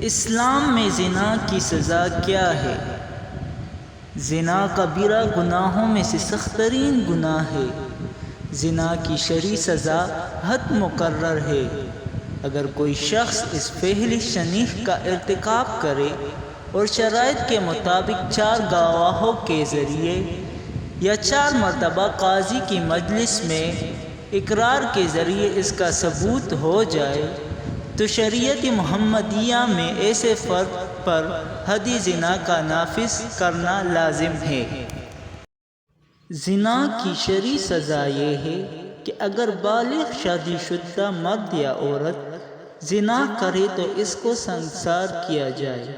اسلام میں زنا کی سزا کیا ہے؟ زنا کبیرہ گناہوں میں سے سخت ترین گناہ ہے۔ زنا کی شرعی سزا حد مقرر ہے۔ اگر کوئی شخص اس فعل شنیع کا ارتکاب کرے اور شرائط کے مطابق 4 گواہوں کے ذریعے یا 4 مرتبہ قاضی کی مجلس میں اقرار کے ذریعے اس کا ثبوت ہو جائے تو شریعت محمدیہ میں ایسے فرد پر حد زنا کا نافذ کرنا لازم ہے۔ زنا کی شرعی سزا یہ ہے کہ اگر بالغ شادی شدہ مرد یا عورت زنا کرے تو اس کو سنسار کیا جائے،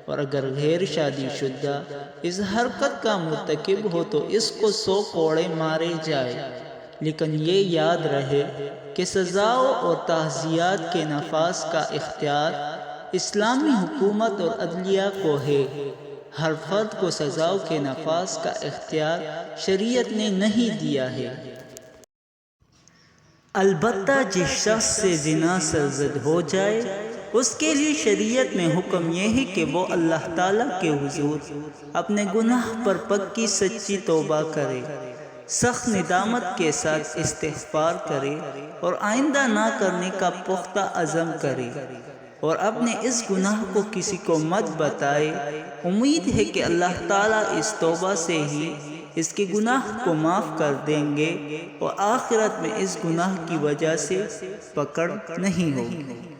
اور اگر غیر شادی شدہ اس حرکت کا مرتکب ہو تو اس کو 100 کوڑے مارے جائے۔ لیکن یہ یاد رہے کہ سزاؤں اور تعزیرات کے نفاذ کا اختیار اسلامی حکومت اور عدلیہ کو ہے۔ ہر فرد کو سزاؤں کے نفاذ کا اختیار شریعت نے نہیں دیا ہے۔ البتہ جس شخص سے زنا سرزد ہو جائے اس کے لیے شریعت میں حکم یہ ہے کہ وہ اللہ تعالیٰ کے حضور اپنے گناہ پر پکی سچی توبہ کرے، سخت ندامت کے ساتھ استغفار کرے اور آئندہ نہ کرنے کا پختہ عزم کرے، اور اپنے اس گناہ کو کسی کو مت بتائے۔ امید ہے کہ اللہ تعالیٰ اس توبہ سے ہی اس کے گناہ کو معاف کر دیں گے اور آخرت میں اس گناہ کی وجہ سے پکڑ نہیں ہوگی۔